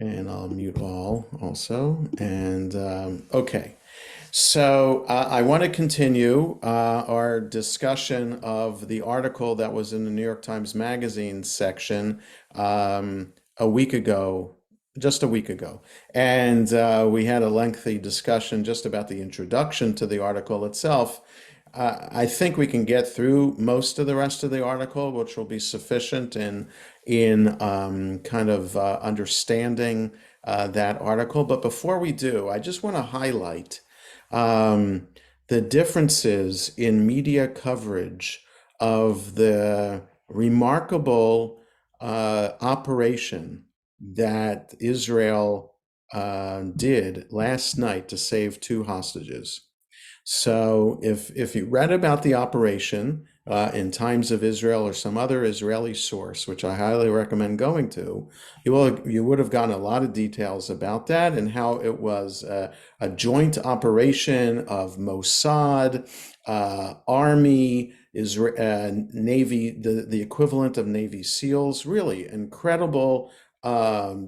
And I'll mute all also. And okay. So I want to continue our discussion of the article that was in the New York Times Magazine section a week ago, just a week ago. And we had a lengthy discussion just about the introduction to the article itself. I think we can get through most of the rest of the article, which will be sufficient in kind of understanding that article. But before we do, I just want to highlight um, the differences in media coverage of the remarkable operation that Israel did last night to save two hostages. So if you read about the operation in Times of Israel or some other Israeli source, which I highly recommend going to, you would have gotten a lot of details about that and how it was a joint operation of Mossad, Army, Israel, Navy, the equivalent of Navy SEALs. Really incredible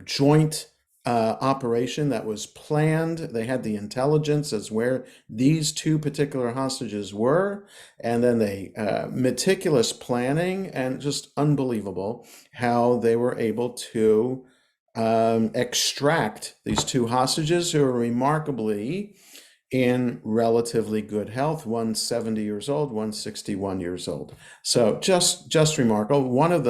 joint operation that was planned. They had the intelligence as where these two particular hostages were, and then they meticulous planning and just unbelievable how they were able to extract these two hostages who are remarkably in relatively good health. One's 70 years old, one's 61 years old. So just remarkable. One of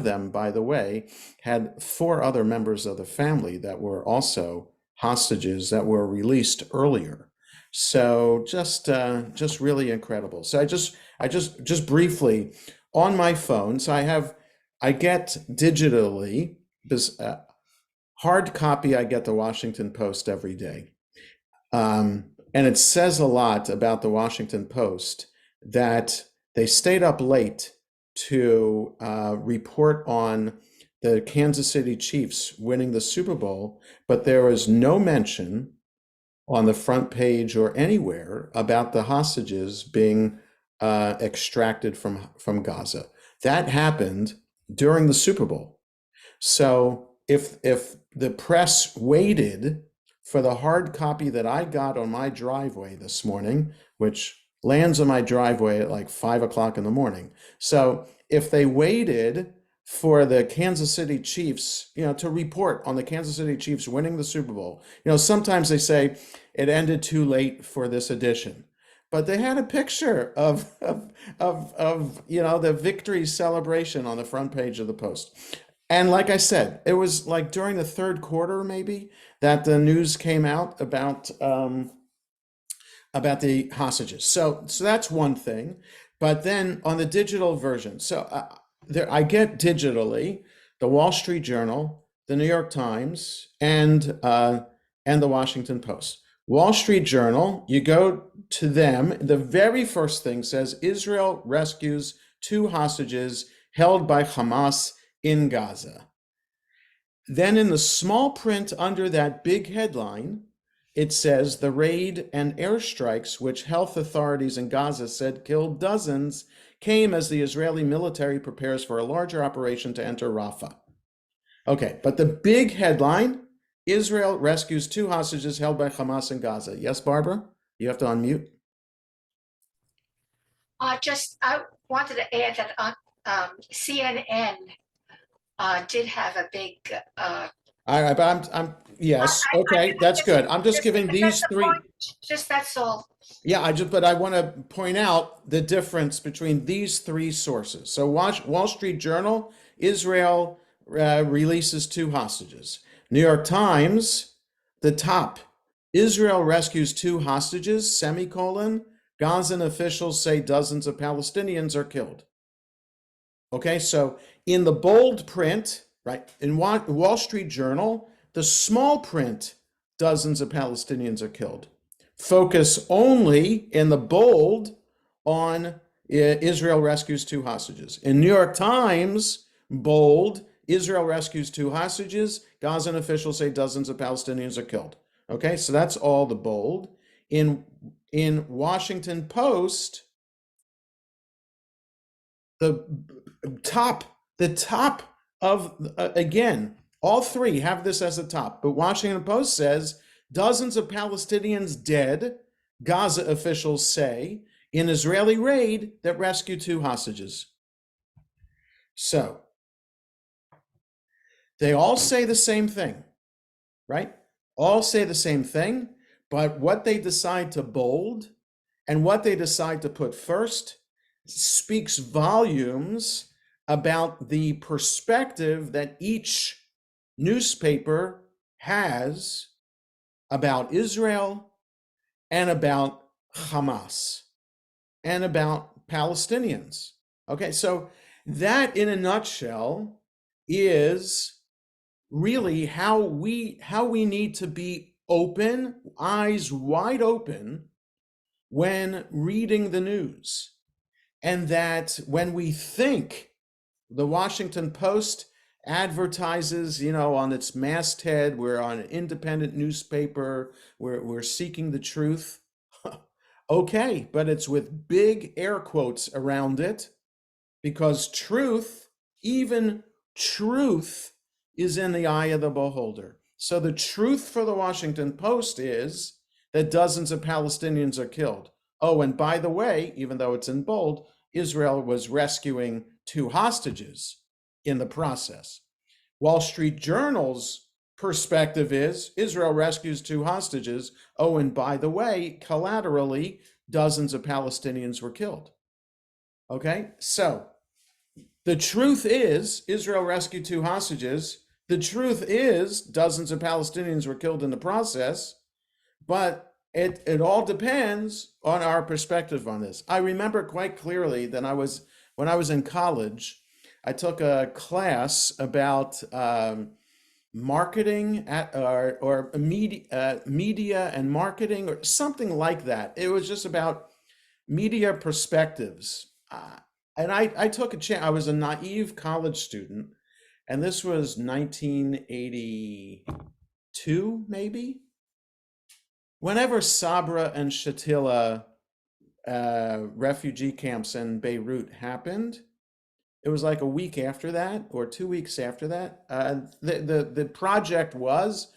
them, by the way, had four other members of the family that were also hostages that were released earlier. So just really incredible. So I just briefly on my phone. So I get digitally this hard copy. I get the Washington Post every day. And it says a lot about the Washington Post that they stayed up late to report on the Kansas City Chiefs winning the Super Bowl, but there was no mention on the front page or anywhere about the hostages being extracted from Gaza. That happened during the Super Bowl. So if the press waited for the hard copy that I got on my driveway this morning, which lands on my driveway at like 5 o'clock in the morning. So if they waited for the Kansas City Chiefs, to report on the Kansas City Chiefs winning the Super Bowl, sometimes they say it ended too late for this edition. But they had a picture of the victory celebration on the front page of the Post. And like I said, it was like during the third quarter, maybe, that the news came out about the hostages. So that's one thing. But then on the digital version, I get digitally the Wall Street Journal, the New York Times, and the Washington Post. Wall Street Journal, you go to them, the very first thing says Israel rescues two hostages held by Hamas in Gaza. Then in the small print under that big headline, it says the raid and airstrikes, which health authorities in Gaza said killed dozens, came as the Israeli military prepares for a larger operation to enter Rafah. Okay, but the big headline, Israel rescues two hostages held by Hamas in Gaza. Yes, Barbara? You have to unmute. I wanted to add that CNN did have a big. All right, but yes, okay, that's good. I'm just giving these three. Just that's all. Yeah, but I want to point out the difference between these three sources. So Wall Street Journal, Israel releases two hostages. New York Times, the top, Israel rescues two hostages, semicolon, Gazan officials say dozens of Palestinians are killed. Okay, so in the bold print, right, in Wall Street Journal, the small print, dozens of Palestinians are killed. Focus only in the bold on Israel rescues two hostages. In New York Times, bold, Israel rescues two hostages. Gazan officials say dozens of Palestinians are killed. Okay, so that's all the bold. In Washington Post, the top of again, All three have this as the top. But Washington Post says dozens of Palestinians dead, Gaza officials say, in Israeli raid that rescued 2 hostages. So they all say the same thing, right? All say the same thing, but what they decide to bold and what they decide to put first speaks volumes about the perspective that each newspaper has about Israel and about Hamas and about Palestinians. Okay, so that in a nutshell is really how we need to be open, eyes wide open when reading the news. And that when we think the Washington Post advertises, on its masthead, we're on an independent newspaper, we're seeking the truth. Okay, but it's with big air quotes around it, because truth, even truth, is in the eye of the beholder. So the truth for the Washington Post is that dozens of Palestinians are killed. Oh, and by the way, even though it's in bold, Israel was rescuing 2 hostages in the process. Wall Street Journal's perspective is Israel rescues 2 hostages. Oh, and by the way, collaterally, dozens of Palestinians were killed. Okay, so the truth is Israel rescued 2 hostages. The truth is dozens of Palestinians were killed in the process, but it all depends on our perspective on this. I remember quite clearly that when I was in college, I took a class about marketing or media and marketing or something like that. It was just about media perspectives. And I took a chance. I was a naive college student, and this was 1982, maybe. Whenever Sabra and Shatila refugee camps in Beirut happened, it was like a week after that or 2 weeks after that. The project was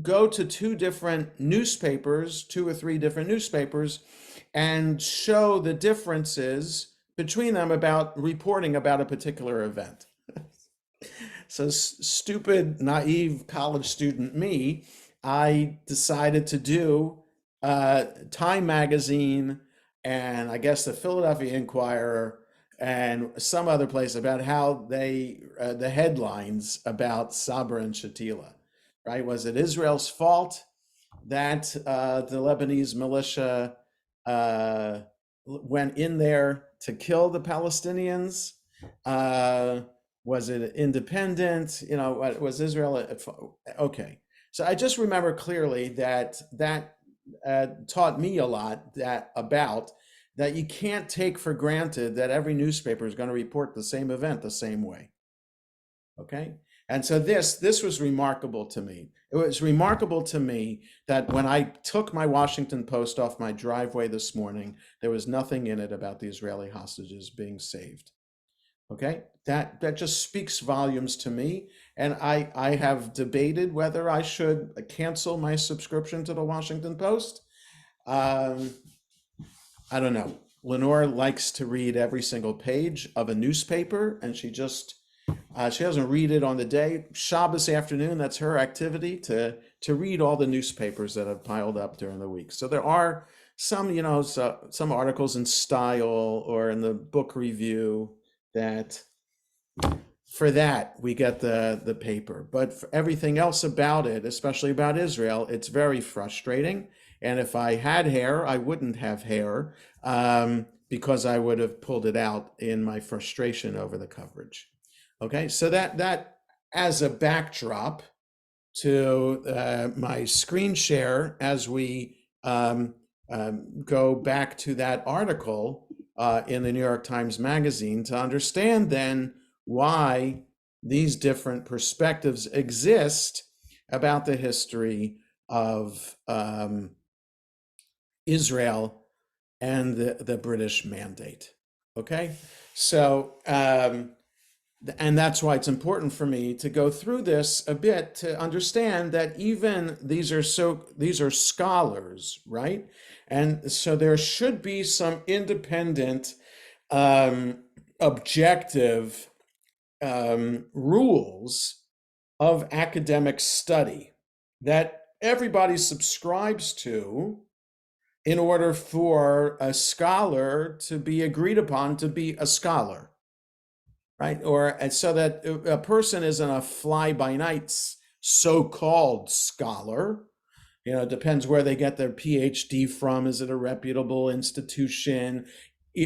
go to 2 different newspapers, 2 or 3 different newspapers, and show the differences between them about reporting about a particular event. So stupid, naive college student me, I decided to do Time Magazine and I guess the Philadelphia Inquirer and some other place about how the headlines about Sabra and Shatila, right? Was it Israel's fault that the Lebanese militia uh, went in there to kill the Palestinians? Was it independent? Was Israel? Okay. So I just remember clearly that taught me a lot about that you can't take for granted that every newspaper is going to report the same event the same way. Okay. And so this was remarkable to me. It was remarkable to me that when I took my Washington Post off my driveway this morning, there was nothing in it about the Israeli hostages being saved. Okay, that just speaks volumes to me. And I have debated whether I should cancel my subscription to the Washington Post. I don't know. Lenore likes to read every single page of a newspaper, and she doesn't read it on the day. Shabbos afternoon, that's her activity to read all the newspapers that have piled up during the week. So there are some, some articles in Style or in the Book Review that for that we get the paper. But for everything else about it, especially about Israel, it's very frustrating. And if I had hair, I wouldn't have hair because I would have pulled it out in my frustration over the coverage. Okay, so that as a backdrop to my screen share as we go back to that article in the New York Times Magazine to understand then why these different perspectives exist about the history of Israel and the British Mandate. Okay, so And that's why it's important for me to go through this a bit to understand that even these are scholars, right? And so there should be some independent, um, objective, rules of academic study that everybody subscribes to in order for a scholar to be agreed upon to be a scholar, right? Or and so that a person isn't a fly-by-night so-called scholar. It depends where they get their PhD from. Is it a reputable institution?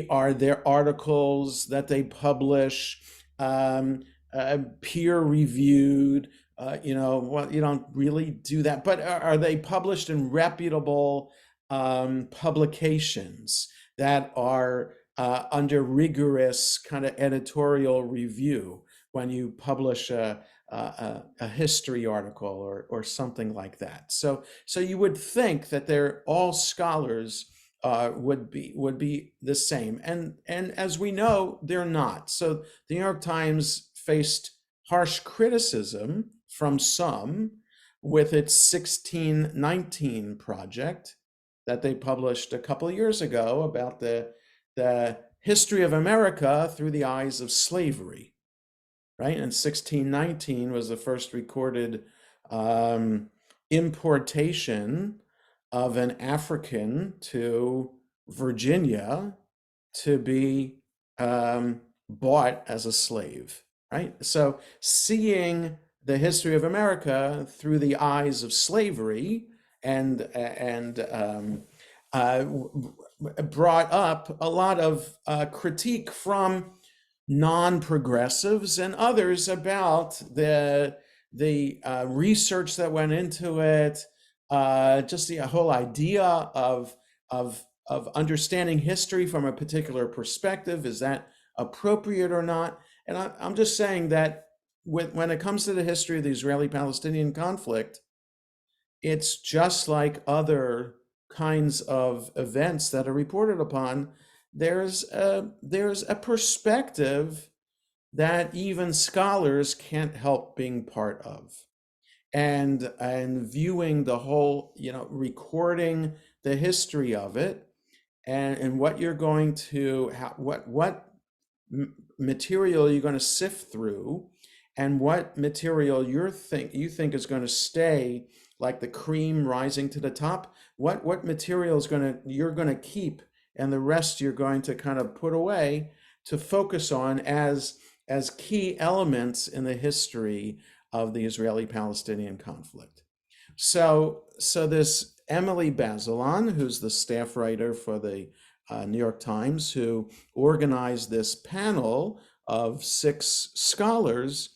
Are there articles that they publish, peer reviewed? Well, you don't really do that, but are they published in reputable publications that are under rigorous kind of editorial review when you publish a history article or something like that? So you would think that they're all scholars would be the same, and as we know, they're not. So the New York Times faced harsh criticism from some with its 1619 project that they published a couple of years ago about the history of America through the eyes of slavery, right? And 1619 was the first recorded importation of an African to Virginia to be bought as a slave, right? So seeing the history of America through the eyes of slavery and brought up a lot of critique from non-progressives and others about the research that went into it, just the whole idea of understanding history from a particular perspective. Is that appropriate or not? And I'm just saying that when it comes to the history of the Israeli-Palestinian conflict, it's just like other kinds of events that are reported upon. There's a perspective that even scholars can't help being part of, and viewing the whole, recording the history of it, and what you're going to what material you're going to sift through, and what material you think is going to stay like the cream rising to the top. What material you're going to keep, and the rest you're going to kind of put away to focus on as key elements in the history of the Israeli-Palestinian conflict. So this Emily Bazelon, who's the staff writer for the New York Times, who organized this panel of 6 scholars,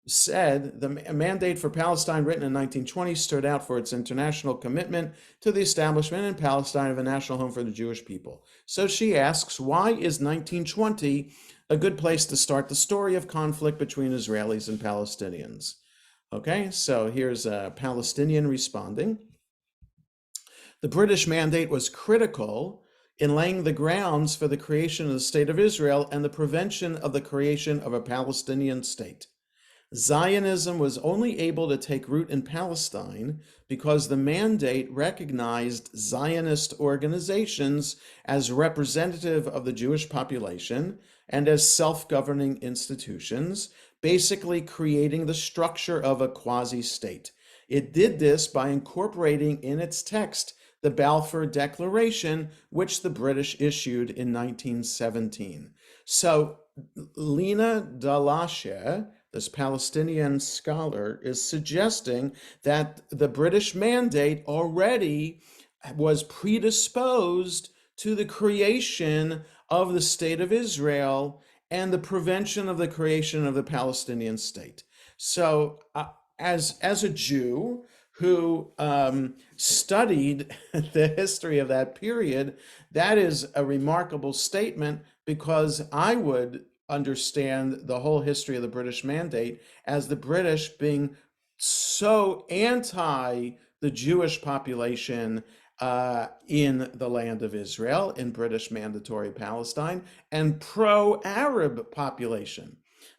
said the Mandate for Palestine, written in 1920, stood out for its international commitment to the establishment in Palestine of a national home for the Jewish people. So she asks, why is 1920 a good place to start the story of conflict between Israelis and Palestinians? Okay, so here's a Palestinian responding. The British Mandate was critical in laying the grounds for the creation of the State of Israel and the prevention of the creation of a Palestinian state. Zionism was only able to take root in Palestine because the Mandate recognized Zionist organizations as representative of the Jewish population and as self-governing institutions, basically creating the structure of a quasi-state. It did this by incorporating in its text the Balfour Declaration, which the British issued in 1917. So Lina Dalashe, this Palestinian scholar, is suggesting that the British Mandate already was predisposed to the creation of the State of Israel and the prevention of the creation of the Palestinian state. So as a Jew who studied the history of that period, that is a remarkable statement, because I would understand the whole history of the British Mandate as the British being so anti the Jewish population in the land of Israel, in British Mandatory Palestine, and pro-Arab population.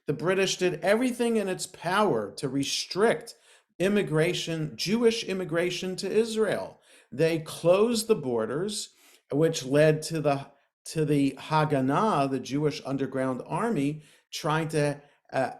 the British did everything in its power to restrict immigration, Jewish immigration to Israel. They closed the borders, which led to the Haganah, the Jewish underground army, trying to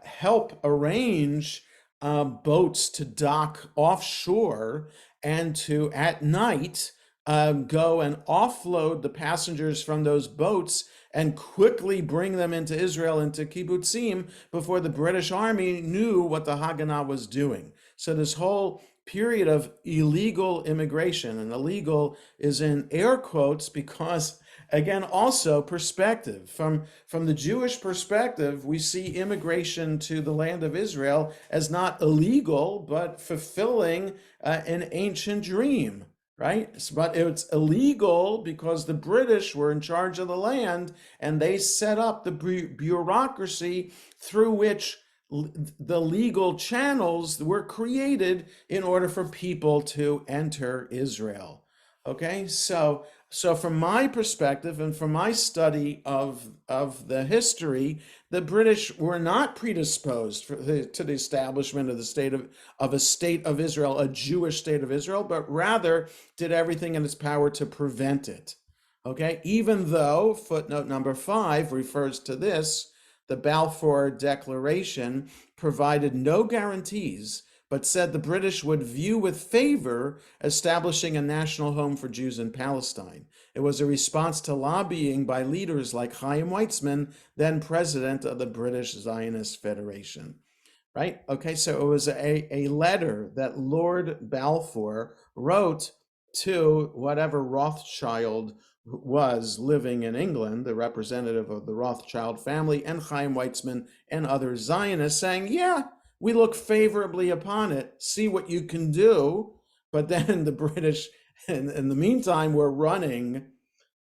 help arrange boats to dock offshore and to, at night, go and offload the passengers from those boats and quickly bring them into Israel, into kibbutzim, before the British army knew what the Haganah was doing. So this whole period of illegal immigration, and illegal is in air quotes because, again, also perspective. From the Jewish perspective, we see immigration to the land of Israel as not illegal, but fulfilling an ancient dream, right? But it's illegal because the British were in charge of the land, and they set up the bureaucracy through which the legal channels were created in order for people to enter Israel. Okay, so from my perspective and from my study of the history, the British were not predisposed to the establishment of the state of a state of Israel, a Jewish state of Israel, but rather did everything in its power to prevent it. Okay, even though footnote number 5 refers to this, the Balfour Declaration provided no guarantees, but said the British would view with favor establishing a national home for Jews in Palestine. It was a response to lobbying by leaders like Chaim Weizmann, then president of the British Zionist Federation. Right? Okay, so it was a letter that Lord Balfour wrote to whatever Rothschild was living in England, the representative of the Rothschild family, and Chaim Weizmann and other Zionists, saying, yeah, we look favorably upon it, see what you can do. But then the British, in the meantime, were running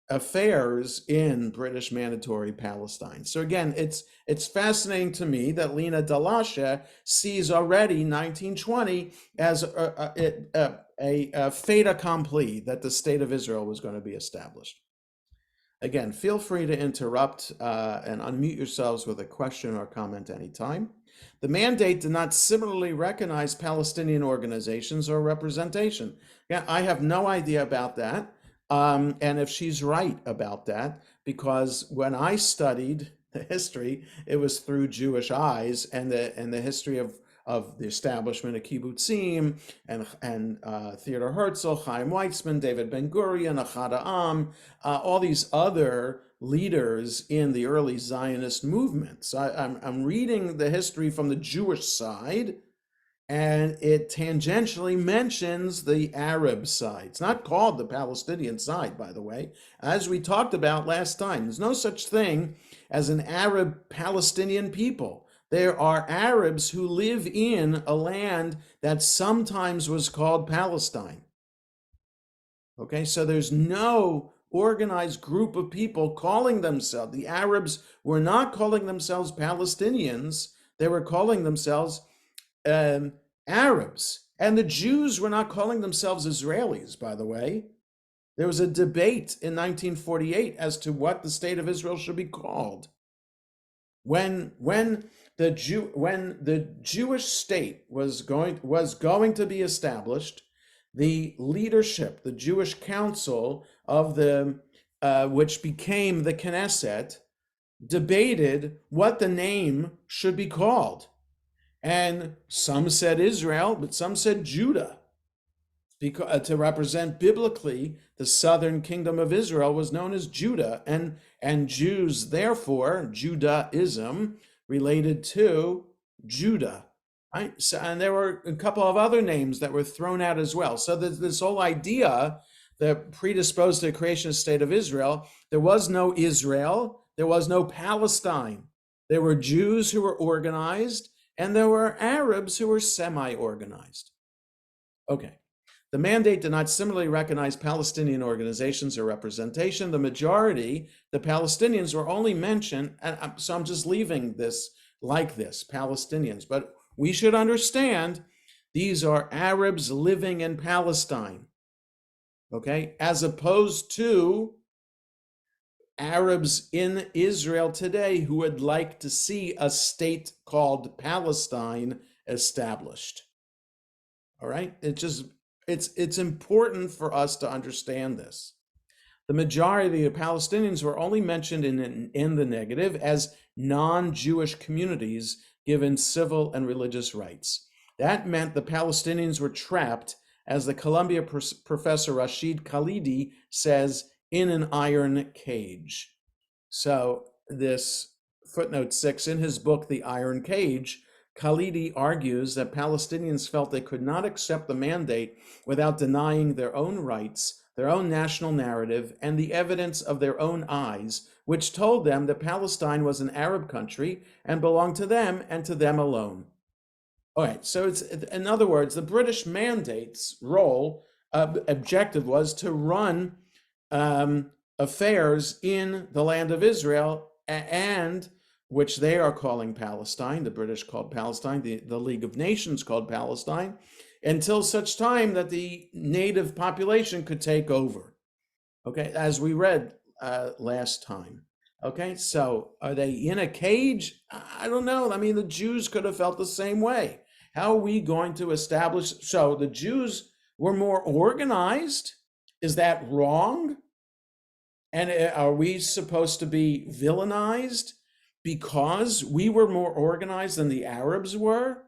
affairs in British Mandatory Palestine. So again, it's fascinating to me that Lina Dalasha sees already 1920 as a fait accompli, that the state of Israel was going to be established. Again, feel free to interrupt and unmute yourselves with a question or comment anytime. The mandate did not similarly recognize Palestinian organizations or representation. Yeah, I have no idea about that. And if she's right about that, because when I studied the history, it was through Jewish eyes, and the history of the establishment of kibbutzim and Theodor Herzl, Chaim Weizmann, David Ben Gurion, Achad Ha'am, all these other leaders in the early Zionist movements. I'm reading the history from the Jewish side, and it tangentially mentions the Arab side. It's not called the Palestinian side, by the way. As we talked about last time, there's no such thing as an Arab Palestinian people. There are Arabs who live in a land that sometimes was called Palestine. Okay, so there's no organized group of people calling themselves, the Arabs were not calling themselves Palestinians, they were calling themselves Arabs. And the Jews were not calling themselves Israelis, by the way. There was a debate in 1948 as to what the state of Israel should be called. When the Jewish state was going to be established, the leadership, the Jewish Council of which became the Knesset, debated what the name should be called. And some said Israel, but some said Judah, because to represent biblically the southern kingdom of Israel was known as Judah, and Jews, therefore, Judaism related to Judah. Right? So, and there were a couple of other names that were thrown out as well. So this whole idea that predisposed to the creation of the state of Israel, there was no Israel, there was no Palestine. There were Jews who were organized, and there were Arabs who were semi-organized. Okay. The mandate did not similarly recognize Palestinian organizations or representation. The majority, the Palestinians, were only mentioned, and so I'm just leaving this like this, Palestinians. But we should understand these are Arabs living in Palestine, okay? As opposed to Arabs in Israel today who would like to see a state called Palestine established. All right? It's important for us to understand this. The majority of Palestinians were only mentioned in the negative as non-Jewish communities given civil and religious rights. That meant the Palestinians were trapped, as the Columbia professor Rashid Khalidi says, in an iron cage. So this footnote 6 in his book, The Iron Cage, Khalidi argues that Palestinians felt they could not accept the mandate without denying their own rights, their own national narrative, and the evidence of their own eyes, which told them that Palestine was an Arab country and belonged to them and to them alone. All right, so it's, in other words, the British mandate's role, objective was to run affairs in the land of Israel, and which they are calling Palestine, the British called Palestine, the League of Nations called Palestine, until such time that the native population could take over. Okay, as we read last time. Okay, so are they in a cage? I don't know. I mean, the Jews could have felt the same way. How are we going to establish? So the Jews were more organized. Is that wrong? And are we supposed to be villainized because we were more organized than the Arabs were?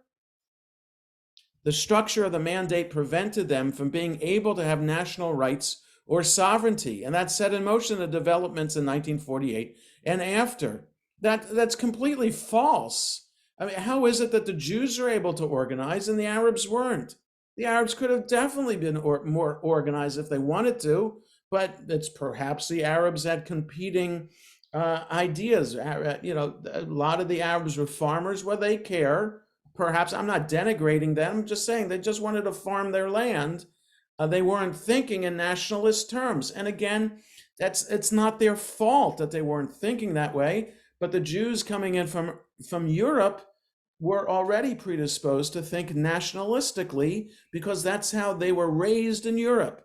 The structure of the mandate prevented them from being able to have national rights or sovereignty, and that set in motion the developments in 1948 and after. That's completely false. I mean, how is it that the Jews are able to organize and the Arabs weren't? The Arabs could have definitely been more organized if they wanted to, but it's perhaps the Arabs had competing ideas. You know, a lot of the Arabs were farmers. Well, they care. Perhaps I'm not denigrating them. I'm just saying they just wanted to farm their land. They weren't thinking in nationalist terms. And again, it's not their fault that they weren't thinking that way. But the Jews coming in from Europe were already predisposed to think nationalistically because that's how they were raised in Europe.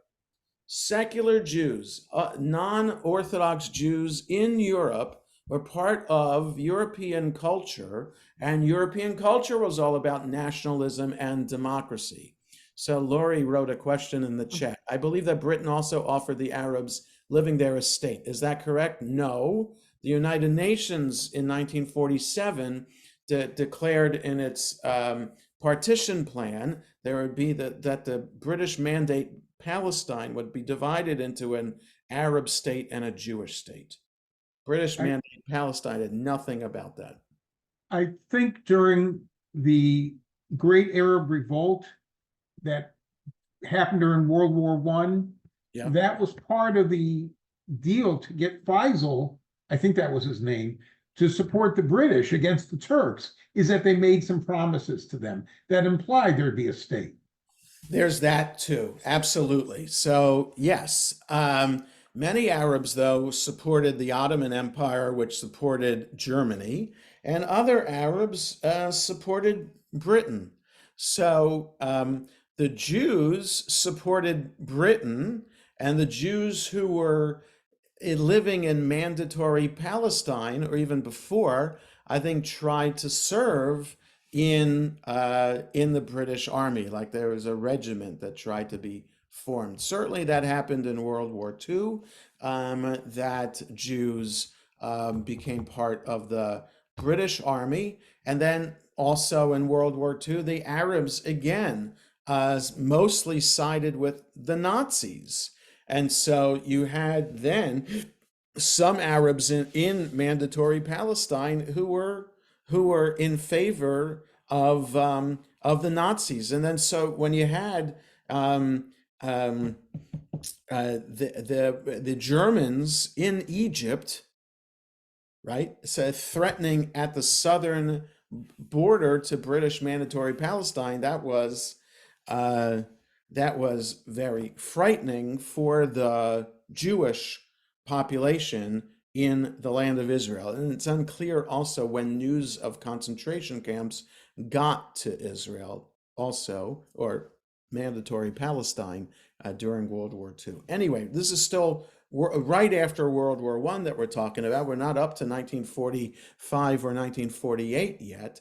Secular Jews, non-Orthodox Jews in Europe were part of European culture, and European culture was all about nationalism and democracy. So Lori wrote a question in the chat. I believe that Britain also offered the Arabs living there a state. Is that correct? No. The United Nations in 1947 declared in its partition plan there would be that the British mandate Palestine would be divided into an Arab state and a Jewish state. British mandate Palestine had nothing about that. I think during the Great Arab Revolt that happened during World War I, Yeah. that was part of the deal to get Faisal, I think that was his name, to support the British against the Turks, is that they made some promises to them that implied there'd be a state. There's that too, absolutely. So yes, many Arabs though supported the Ottoman Empire, which supported Germany, and other Arabs supported Britain. So the Jews supported Britain, and the Jews who were living in mandatory Palestine, or even before, I think tried to serve in the British Army. Like there was a regiment that tried to be formed. Certainly that happened in World War II, that Jews became part of the British Army. And then also in World War II, the Arabs again mostly sided with the Nazis. And so you had then some Arabs in mandatory Palestine who were in favor of the Nazis. And then so when you had the Germans in Egypt, right, so threatening at the southern border to British mandatory Palestine, that was very frightening for the Jewish population in the land of Israel. And it's unclear also when news of concentration camps got to Israel also, or mandatory Palestine during World War II. Anyway, this is still right after World War I that we're talking about. We're not up to 1945 or 1948 yet.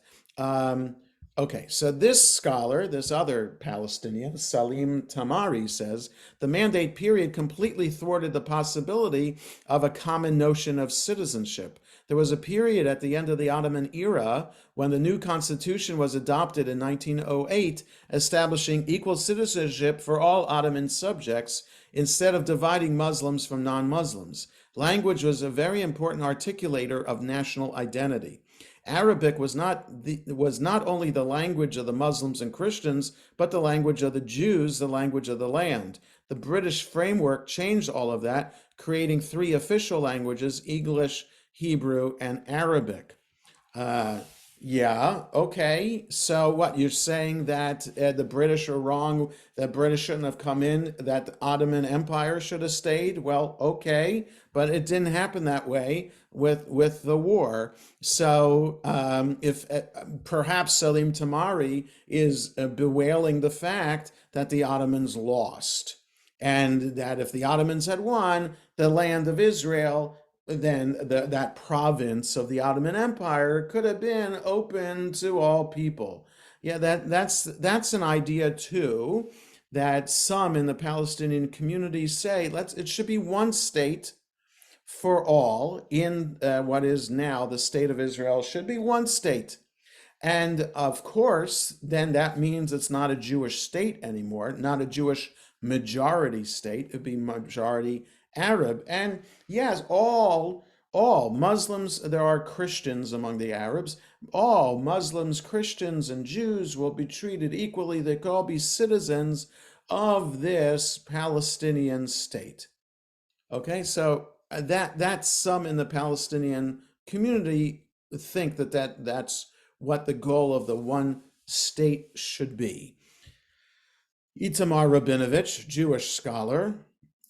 Okay, so this scholar, this other Palestinian, Salim Tamari, says the Mandate period completely thwarted the possibility of a common notion of citizenship. There was a period at the end of the Ottoman era when the new constitution was adopted in 1908, establishing equal citizenship for all Ottoman subjects instead of dividing Muslims from non-Muslims. Language was a very important articulator of national identity. Arabic was not only the language of the Muslims and Christians, but the language of the Jews, the language of the land. The British framework changed all of that, creating three official languages: English, Hebrew, and Arabic. Yeah, okay. So what, you're saying that the British are wrong, that British shouldn't have come in, that the Ottoman Empire should have stayed? Well, okay, but it didn't happen that way with the war. So if perhaps Salim Tamari is bewailing the fact that the Ottomans lost, and that if the Ottomans had won, the land of Israel, then that province of the Ottoman Empire could have been open to all people. Yeah, that's an idea too, that some in the Palestinian community say it should be one state for all in what is now the state of Israel. Should be one state. And of course, then that means it's not a Jewish state anymore, not a Jewish majority state. It'd be majority Arab. And yes, all Muslims, there are Christians among the Arabs. All Muslims, Christians, and Jews will be treated equally. They could all be citizens of this Palestinian state. Okay, so that's some in the Palestinian community think that's what the goal of the one state should be. Itamar Rabinovich, Jewish scholar,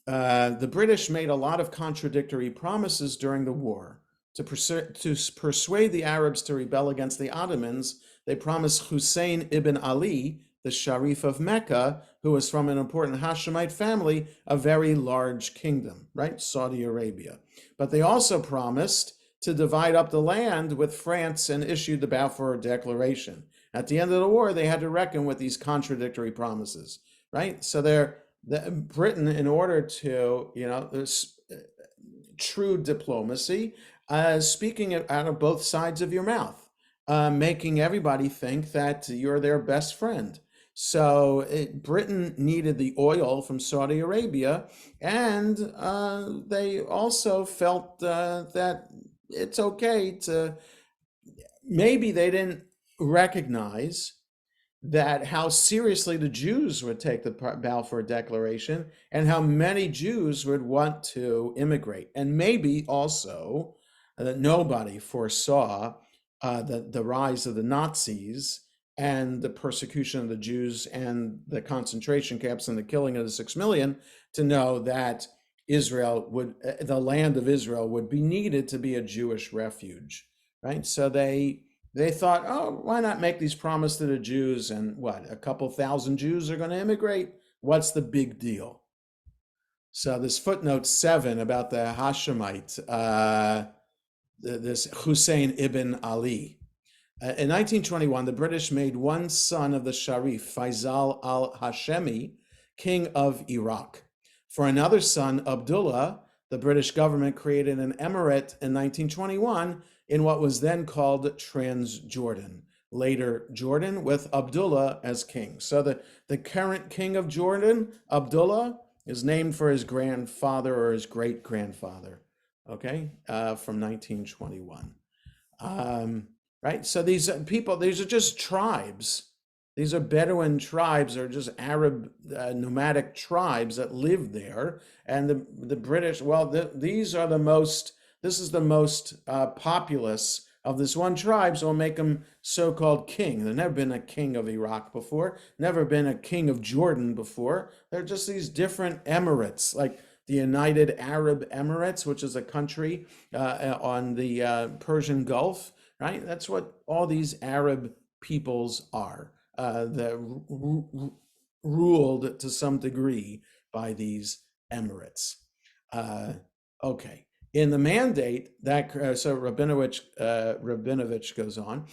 the British made a lot of contradictory promises during the war. To persuade the Arabs to rebel against the Ottomans, they promised Hussein ibn Ali, the Sharif of Mecca, who was from an important Hashemite family, a very large kingdom, right? Saudi Arabia. But they also promised to divide up the land with France and issued the Balfour Declaration. At the end of the war, they had to reckon with these contradictory promises, right? So Britain, in order to, this true diplomacy, speaking out of both sides of your mouth, making everybody think that you're their best friend. So Britain needed the oil from Saudi Arabia, and they also felt that it's okay to, maybe they didn't recognize that how seriously the Jews would take the Balfour Declaration and how many Jews would want to immigrate. And maybe also that nobody foresaw the rise of the Nazis and the persecution of the Jews and the concentration camps and the killing of the 6 million, to know that the land of Israel would be needed to be a Jewish refuge, right? So they thought, oh, why not make these promises to the Jews, and what, a couple thousand Jews are going to immigrate? What's the big deal? So this footnote 7 about the Hashemite, this Hussein ibn Ali. In 1921, the British made one son of the Sharif, Faisal al-Hashemi, king of Iraq. For another son, Abdullah, the British government created an emirate in 1921 in what was then called Transjordan, later Jordan, with Abdullah as king. So the current king of Jordan, Abdullah, is named for his grandfather or his great-grandfather, okay, from 1921. Right? So these people, these are just tribes. These are Bedouin tribes, or just Arab nomadic tribes that live there. And the British, this is the most populous of this one tribe, so we'll make them so-called king. There's never been a king of Iraq before, never been a king of Jordan before. They're just these different emirates, like the United Arab Emirates, which is a country on the Persian Gulf, right? That's what all these Arab peoples are, ruled to some degree by these emirates. Okay. In the mandate that so Rabinovich goes on.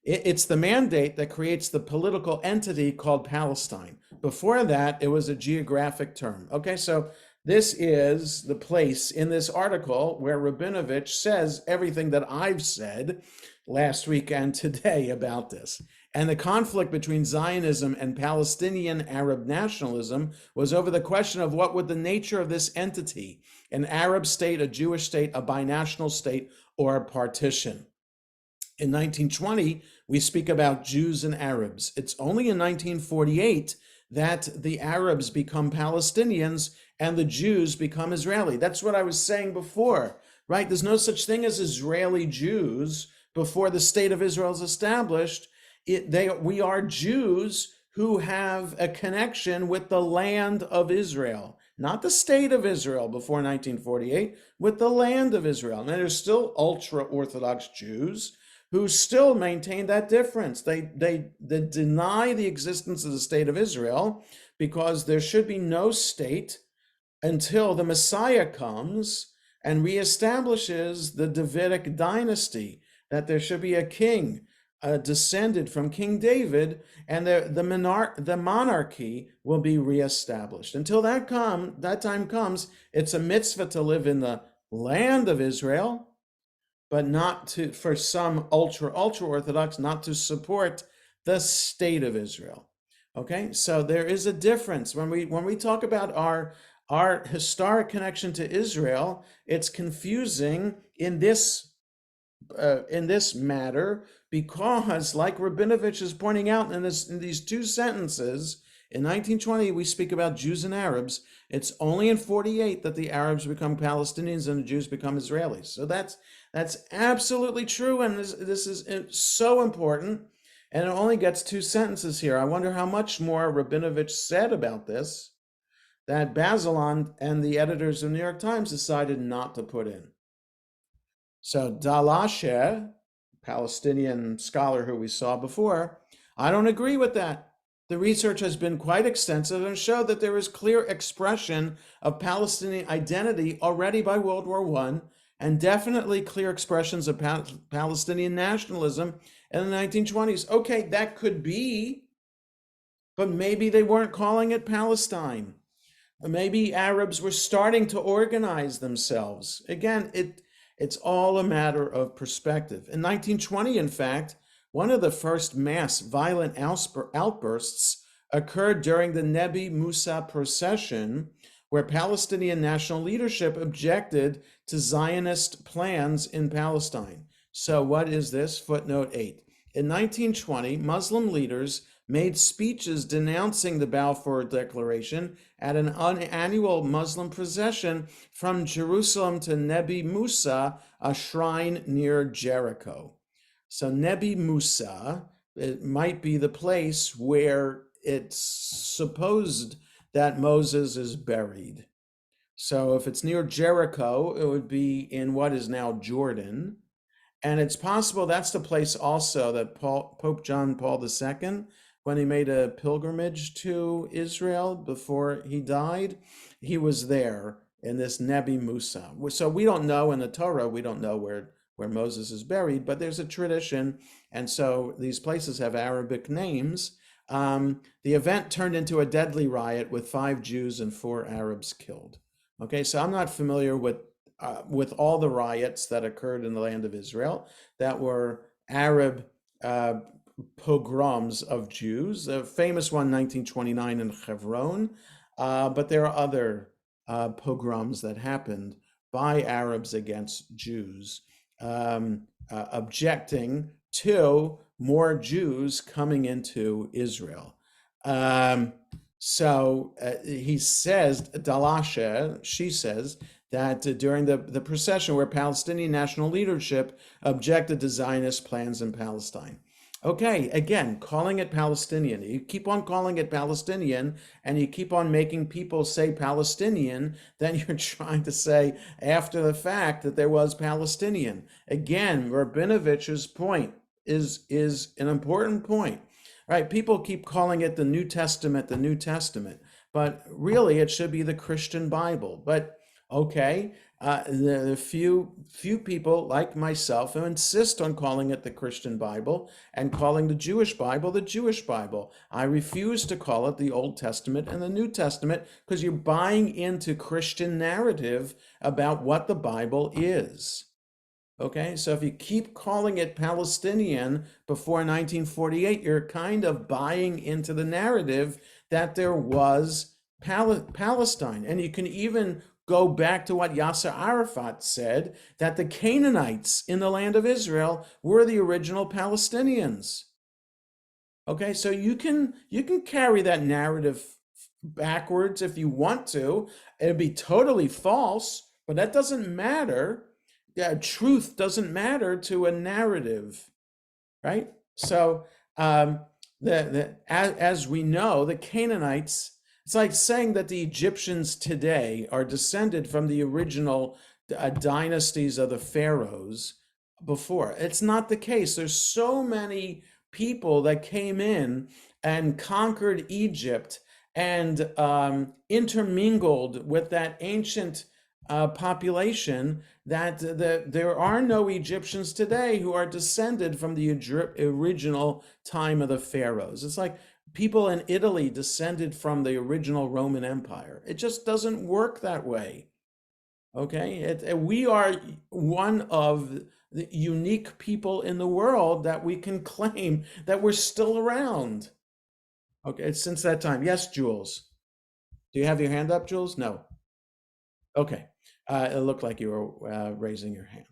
It's the mandate that creates the political entity called Palestine. Before that, it was a geographic term. Okay, so this is the place in this article where Rabinovich says everything that I've said last week and today about this. And the conflict between Zionism and Palestinian Arab nationalism was over the question of what would the nature of this entity, an Arab state, a Jewish state, a binational state, or a partition. In 1920, we speak about Jews and Arabs. It's only in 1948 that the Arabs become Palestinians and the Jews become Israeli. That's what I was saying before, right? There's no such thing as Israeli Jews before the state of Israel is established. We are Jews who have a connection with the land of Israel, not the state of Israel before 1948, with the land of Israel. And there's still ultra-Orthodox Jews who still maintain that difference. They deny the existence of the state of Israel because there should be no state until the Messiah comes and reestablishes the Davidic dynasty, that there should be a king descended from King David, and the monarchy will be reestablished. Until that time comes, it's a mitzvah to live in the land of Israel, but not to, for some ultra Orthodox, not to support the state of Israel. Okay, so there is a difference when we talk about our historic connection to Israel. It's confusing in this matter, because, like Rabinovich is pointing out in these two sentences, in 1920 we speak about Jews and Arabs. It's only in 48 that the Arabs become Palestinians and the Jews become Israelis. So that's absolutely true, and this is so important. And it only gets two sentences here. I wonder how much more Rabinovich said about this that Bazelon and the editors of the New York Times decided not to put in. So Dalashe, Palestinian scholar who we saw before, I don't agree with that. The research has been quite extensive and showed that there is clear expression of Palestinian identity already by World War I, and definitely clear expressions of Palestinian nationalism in the 1920s. Okay, that could be, but maybe they weren't calling it Palestine. Maybe Arabs were starting to organize themselves. Again, it's all a matter of perspective. In 1920, in fact, one of the first mass violent outbursts occurred during the Nebi Musa procession, where Palestinian national leadership objected to Zionist plans in Palestine. So what is this? Footnote 8. In 1920, Muslim leaders made speeches denouncing the Balfour Declaration at an annual Muslim procession from Jerusalem to Nebi Musa, a shrine near Jericho. So Nebi Musa, it might be the place where it's supposed that Moses is buried. So if it's near Jericho, it would be in what is now Jordan. And it's possible that's the place also that Pope John Paul II, when he made a pilgrimage to Israel before he died, he was there in this Nebi Musa. So we don't know in the Torah, we don't know where Moses is buried, but there's a tradition. And so these places have Arabic names. The event turned into a deadly riot with 5 Jews and 4 Arabs killed. Okay, so I'm not familiar with all the riots that occurred in the land of Israel that were Arab pogroms of Jews. A famous one, 1929 in Hebron, but there are other pogroms that happened by Arabs against Jews, objecting to more Jews coming into Israel. So he says, Dalashe, she says, that during the procession where Palestinian national leadership objected to Zionist plans in Palestine. Okay, again, calling it Palestinian. You keep on calling it Palestinian and you keep on making people say Palestinian, then you're trying to say after the fact that there was Palestinian. Again, Rabinovich's point is an important point. Right? People keep calling it the New Testament, but really it should be the Christian Bible. But Okay, the few people like myself who insist on calling it the Christian Bible and calling the Jewish Bible the Jewish Bible. I refuse to call it the Old Testament and the New Testament because you're buying into Christian narrative about what the Bible is. Okay, so if you keep calling it Palestinian before 1948, you're kind of buying into the narrative that there was Palestine. And you can even go back to what Yasser Arafat said, that the Canaanites in the land of Israel were the original Palestinians. Okay, so you can carry that narrative backwards if you want to. It'd be totally false, but that doesn't matter. Yeah, truth doesn't matter to a narrative, right? So as we know, the Canaanites, it's like saying that the Egyptians today are descended from the original dynasties of the pharaohs before. It's not the case. There's so many people that came in and conquered Egypt and intermingled with that ancient population that there are no Egyptians today who are descended from the original time of the pharaohs. It's like people in Italy descended from the original Roman Empire. It just doesn't work that way. Okay, we are one of the unique people in the world that we can claim that we're still around. Okay, since that time. Yes, Jules. Do you have your hand up, Jules? No. Okay. It looked like you were raising your hand.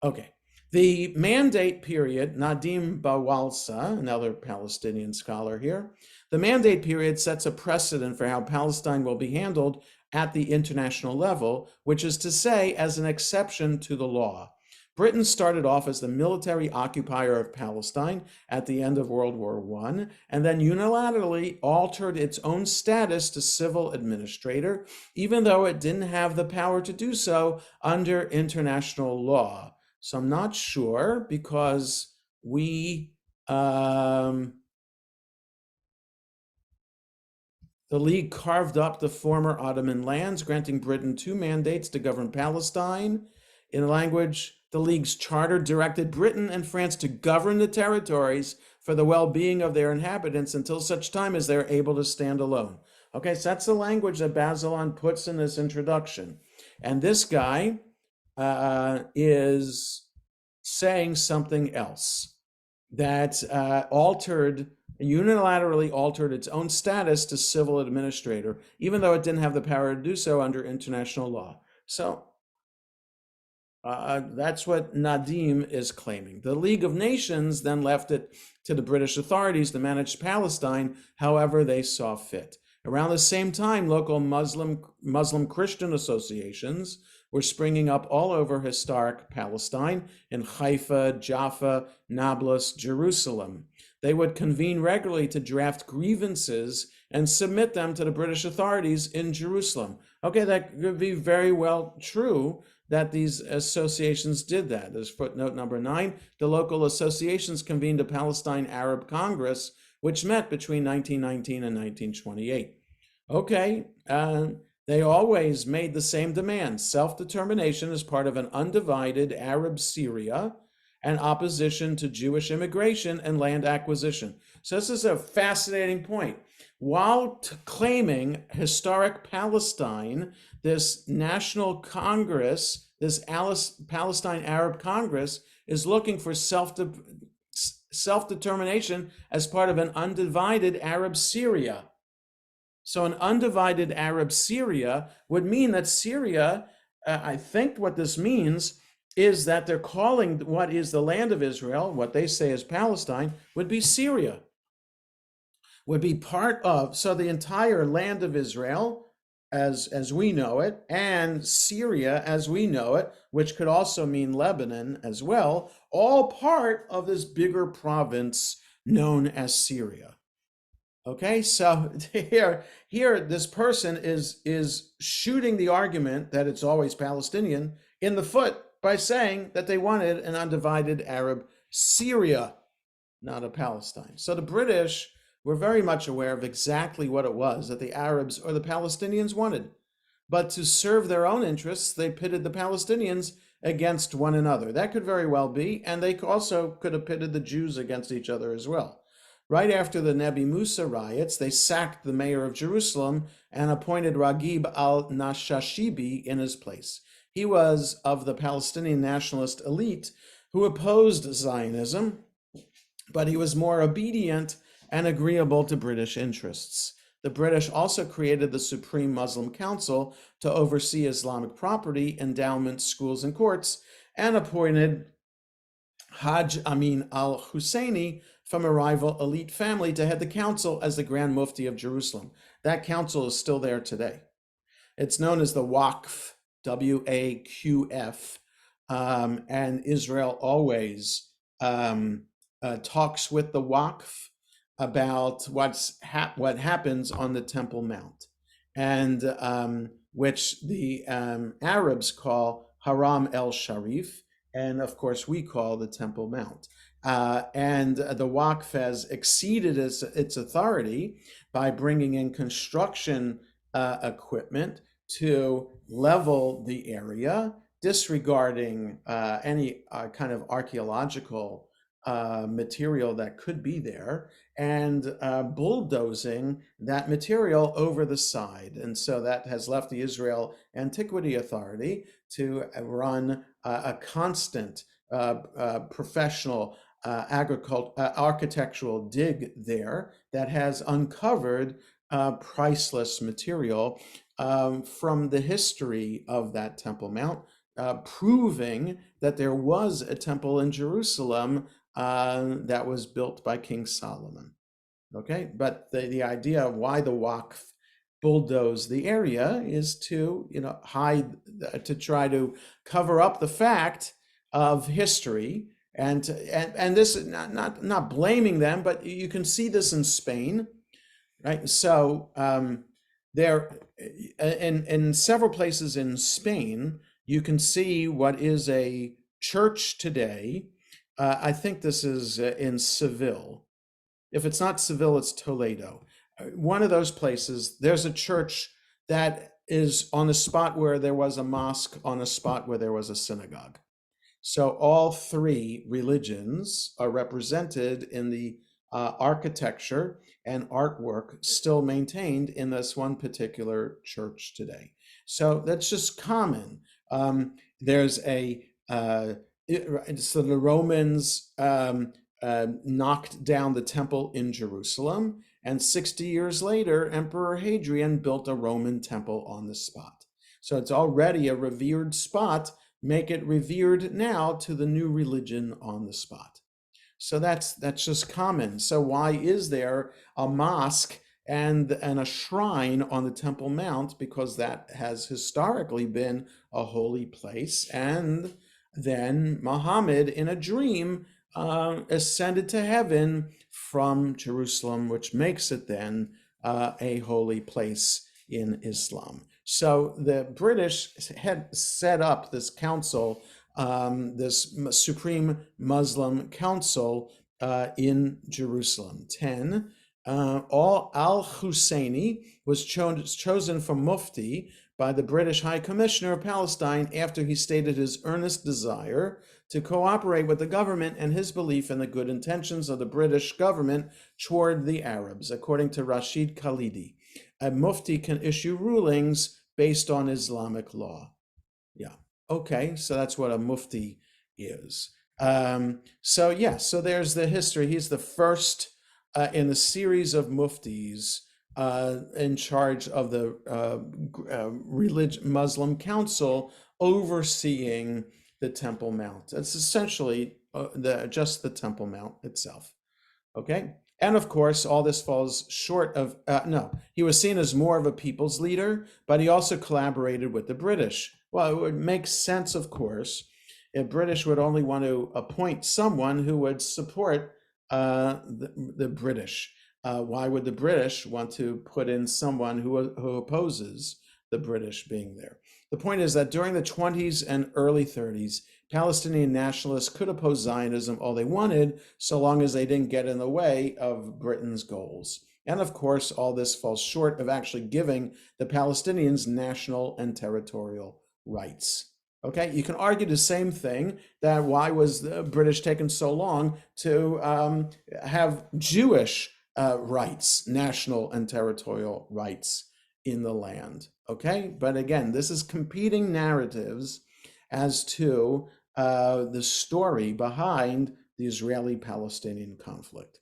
Okay. The mandate period, Nadim Bawalsa, another Palestinian scholar here, the mandate period sets a precedent for how Palestine will be handled at the international level, which is to say, as an exception to the law. Britain started off as the military occupier of Palestine at the end of World War I, and then unilaterally altered its own status to civil administrator, even though it didn't have the power to do so under international law. So I'm not sure because the League carved up the former Ottoman lands, granting Britain 2 mandates to govern Palestine. In language, the League's charter directed Britain and France to govern the territories for the well-being of their inhabitants until such time as they're able to stand alone. Okay, so that's the language that Bazelon puts in this introduction. And this guy is saying something else that unilaterally altered its own status to civil administrator, even though it didn't have the power to do so under international law. So that's what Nadim is claiming. The League of Nations then left it to the British authorities to manage Palestine however they saw fit. Around the same time, local Muslim Christian associations were springing up all over historic Palestine in Haifa, Jaffa, Nablus, Jerusalem. They would convene regularly to draft grievances and submit them to the British authorities in Jerusalem. Okay, that could be very well true that these associations did that. There's footnote number 9. The local associations convened a Palestine Arab Congress, which met between 1919 and 1928. Okay, they always made the same demands: self-determination as part of an undivided Arab Syria and opposition to Jewish immigration and land acquisition. So this is a fascinating point. While claiming historic Palestine, this National Congress, this Palestine Arab Congress, is looking for self-determination as part of an undivided Arab Syria. So an undivided Arab Syria would mean that Syria, I think what this means is that they're calling what is the land of Israel, what they say is Palestine, would be Syria, would be part of, so the entire land of Israel, as we know it, and Syria as we know it, which could also mean Lebanon as well, all part of this bigger province known as Syria. Okay, so here this person is shooting the argument that it's always Palestinian in the foot by saying that they wanted an undivided Arab Syria, not a Palestine. So the British were very much aware of exactly what it was that the Arabs or the Palestinians wanted. but to serve their own interests, they pitted the Palestinians against one another. That could very well be, and they also could have pitted the Jews against each other as well. Right after the Nebi Musa riots, they sacked the mayor of Jerusalem and appointed Ragib al-Nashashibi in his place. He was of the Palestinian nationalist elite who opposed Zionism, but he was more obedient and agreeable to British interests. The British also created the Supreme Muslim Council to oversee Islamic property, endowments, schools, and courts, and appointed Hajj Amin al-Husseini from a rival elite family to head the council as the Grand Mufti of Jerusalem. That council is still there today. It's known as the Waqf, W-A-Q-F, and Israel always talks with the Waqf about what happens on the Temple Mount, and which the Arabs call Haram el Sharif, and of course we call the Temple Mount. And the Waqf has exceeded its authority by bringing in construction equipment to level the area, disregarding any kind of archaeological material that could be there, and bulldozing that material over the side. And so that has left the Israel Antiquity Authority to run a constant professional architectural dig there that has uncovered priceless material from the history of that Temple Mount, proving that there was a temple in Jerusalem that was built by King Solomon. Okay, but the idea of why the Waqf bulldoze the area is to, hide, to try to cover up the fact of history, and this is not blaming them, but you can see this in Spain, right? So there, in several places in Spain, you can see what is a church today. I think this is in Seville. If it's not Seville, it's Toledo. One of those places, there's a church that is on a spot where there was a mosque, on a spot where there was a synagogue. So all three religions are represented in the architecture and artwork still maintained in this one particular church today. So that's just common. There's so the Romans knocked down the temple in Jerusalem, and 60 years later, Emperor Hadrian built a Roman temple on the spot. So it's already a revered spot. Make it revered now to the new religion on the spot. So that's just common. So why is there a mosque and a shrine on the Temple Mount? Because that has historically been a holy place, and then Muhammad, in a dream, ascended to heaven from Jerusalem, which makes it then a holy place in Islam. So the British had set up this council, this Supreme Muslim Council in Jerusalem. 10. Al-Husseini was chosen from Mufti by the British High Commissioner of Palestine after he stated his earnest desire to cooperate with the government and his belief in the good intentions of the British government toward the Arabs. According to Rashid Khalidi, a Mufti can issue rulings based on Islamic law. Yeah, okay, so that's what a Mufti is. So there's the history. He's the first in the series of Muftis in charge of the Muslim Council overseeing the Temple Mount. It's essentially just the Temple Mount itself. Okay, and of course, all this falls short of, he was seen as more of a people's leader, but he also collaborated with the British. Well, it would make sense, of course, if British would only want to appoint someone who would support the British. Why would the British want to put in someone who opposes the British being there? The point is that during the 20s and early 30s, Palestinian nationalists could oppose Zionism all they wanted, so long as they didn't get in the way of Britain's goals. And of course, all this falls short of actually giving the Palestinians national and territorial rights. Okay, you can argue the same thing, that why was the British taking so long to have Jewish rights, national and territorial rights in the land. Okay, but again, this is competing narratives as to the story behind the Israeli-Palestinian conflict.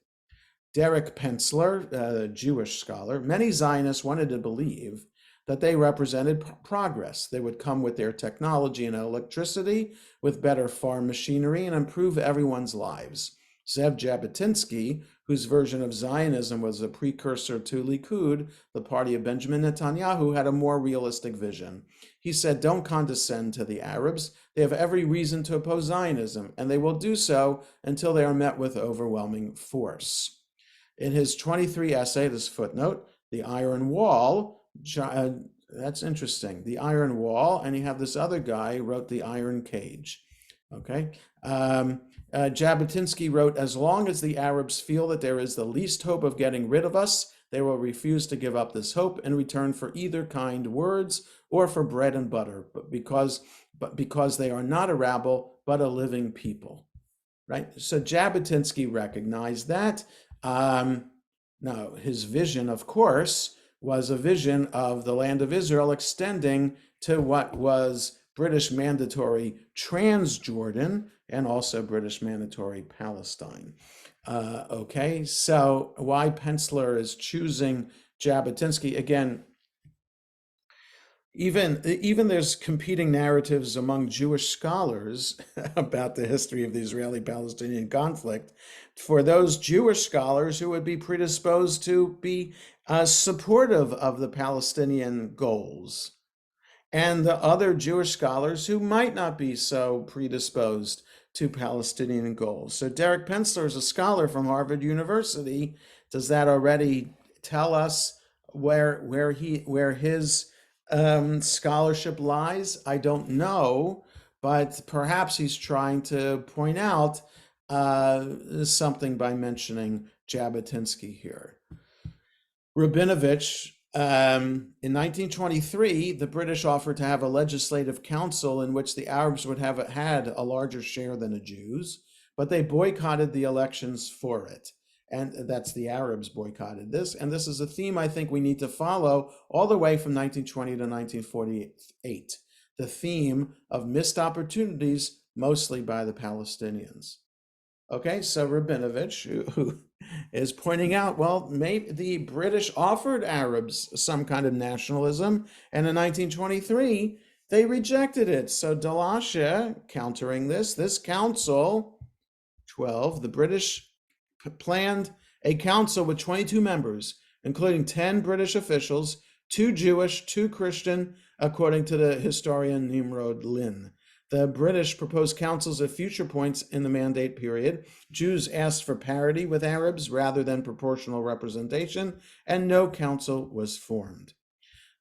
Derek Pensler, a Jewish scholar, many Zionists wanted to believe that they represented progress. They would come with their technology and electricity, with better farm machinery, and improve everyone's lives. Zev Jabotinsky, whose version of Zionism was a precursor to Likud, the party of Benjamin Netanyahu, had a more realistic vision. He said, "Don't condescend to the Arabs. They have every reason to oppose Zionism, and they will do so until they are met with overwhelming force." In his 23 essay, this footnote, The Iron Wall, that's interesting, The Iron Wall, and you have this other guy who wrote The Iron Cage. Okay. Jabotinsky wrote, "As long as the Arabs feel that there is the least hope of getting rid of us, they will refuse to give up this hope in return for either kind words or for bread and butter, but because they are not a rabble, but a living people." Right? So Jabotinsky recognized that. Now, his vision, of course, was a vision of the land of Israel extending to what was British mandatory Transjordan and also British mandatory Palestine. Okay, so why Pensler is choosing Jabotinsky, again, even there's competing narratives among Jewish scholars about the history of the Israeli-Palestinian conflict. For those Jewish scholars who would be predisposed to be supportive of the Palestinian goals, and the other Jewish scholars who might not be so predisposed to Palestinian goals. So Derek Pensler is a scholar from Harvard University. Does that already tell us where his scholarship lies? I don't know, but perhaps he's trying to point out something by mentioning Jabotinsky here. Rabinovich, in 1923, the British offered to have a legislative council in which the Arabs would have had a larger share than the Jews, but they boycotted the elections for it. And that's the Arabs boycotted this. And this is a theme I think we need to follow all the way from 1920 to 1948. The theme of missed opportunities, mostly by the Palestinians. Okay, so Rabinovich, who is pointing out, well, maybe the British offered Arabs some kind of nationalism, and in 1923, they rejected it. So Dalasha, countering this council, 12, the British planned a council with 22 members, including 10 British officials, 2 Jewish, 2 Christian, according to the historian Nimrod Lynn. The British proposed councils at future points in the mandate period. Jews asked for parity with Arabs rather than proportional representation, and no council was formed.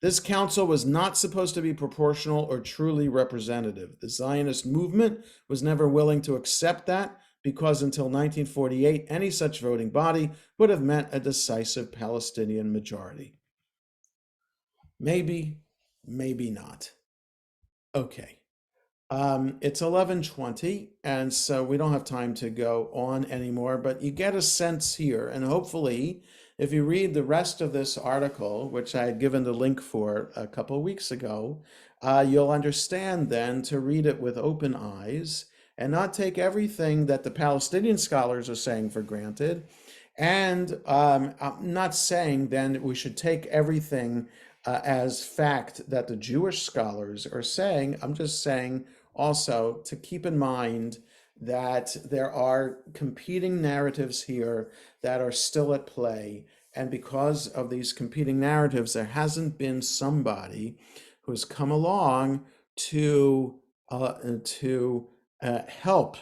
This council was not supposed to be proportional or truly representative. The Zionist movement was never willing to accept that, because until 1948, any such voting body would have meant a decisive Palestinian majority. Maybe, maybe not. Okay. It's 11:20, and so we don't have time to go on anymore, but you get a sense here, and hopefully, if you read the rest of this article, which I had given the link for a couple of weeks ago, you'll understand then to read it with open eyes and not take everything that the Palestinian scholars are saying for granted. And I'm not saying then we should take everything as fact that the Jewish scholars are saying. I'm just saying also to keep in mind that there are competing narratives here that are still at play. And because of these competing narratives, there hasn't been somebody who has come along to help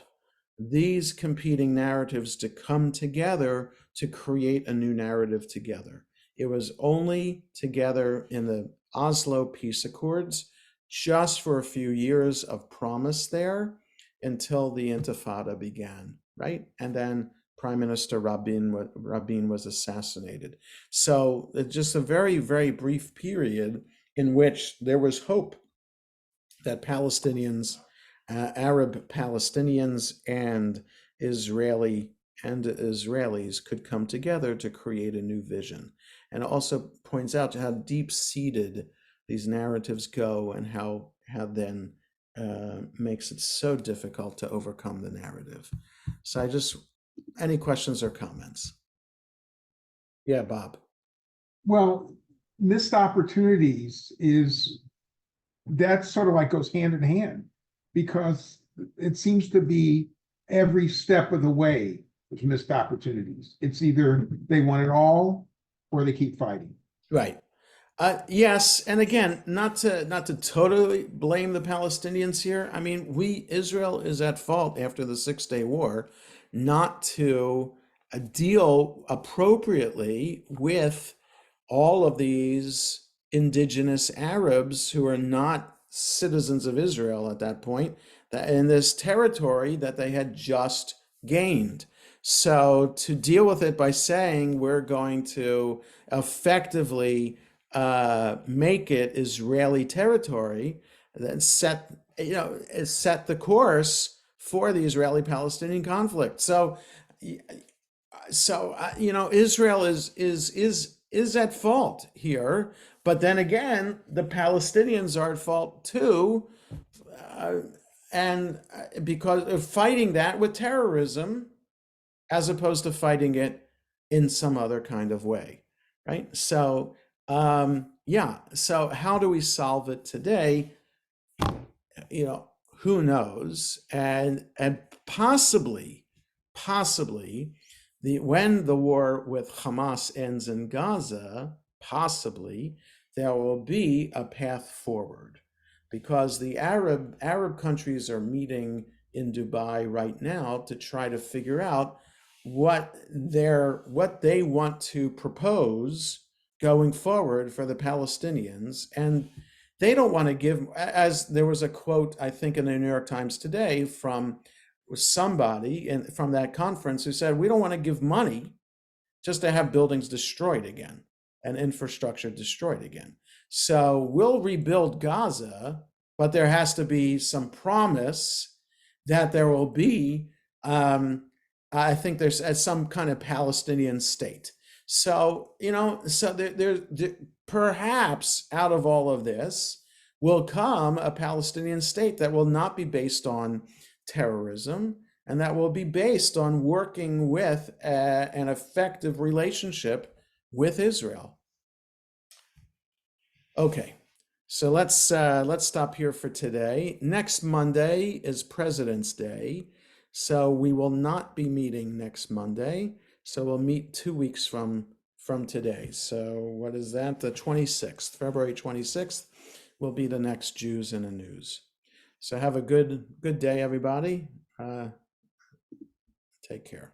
these competing narratives to come together to create a new narrative together. It was only together in the Oslo Peace Accords, just for a few years of promise there until the Intifada began, right? And then Prime Minister Rabin was assassinated. So it's just a very, very brief period in which there was hope that Palestinians, Arab Palestinians and Israelis could come together to create a new vision. And it also points out how deep-seated these narratives go and how then makes it so difficult to overcome the narrative. So any questions or comments? Yeah, Bob. Well, missed opportunities that sort of like goes hand in hand, because it seems to be every step of the way with missed opportunities. It's either they want it all or they keep fighting. Right. Yes, and again, not to totally blame the Palestinians here. I mean, Israel is at fault after the Six-Day War not to deal appropriately with all of these indigenous Arabs who are not citizens of Israel at that point, that in this territory that they had just gained. So to deal with it by saying we're going to effectively make it Israeli territory, then set the course for the Israeli-Palestinian conflict. So Israel is at fault here, but then again, the Palestinians are at fault too, and because of fighting that with terrorism, as opposed to fighting it in some other kind of way, right? So so how do we solve it today? Who knows? And possibly when the war with Hamas ends in Gaza, possibly there will be a path forward, because the Arab countries are meeting in Dubai right now to try to figure out what they want to propose going forward for the Palestinians. And they don't want to give, as there was a quote, I think in the New York Times today from somebody from that conference who said, we don't want to give money just to have buildings destroyed again and infrastructure destroyed again. So we'll rebuild Gaza, but there has to be some promise that there will be, I think there's some kind of Palestinian state. So, there perhaps out of all of this will come a Palestinian state that will not be based on terrorism, and that will be based on working with an effective relationship with Israel. Okay, so let's stop here for today. Next Monday is President's Day, so we will not be meeting next Monday. So we'll meet 2 weeks from today. So what is that? The 26th, February 26th will be the next Jews in the News. So have a good day, everybody. Take care.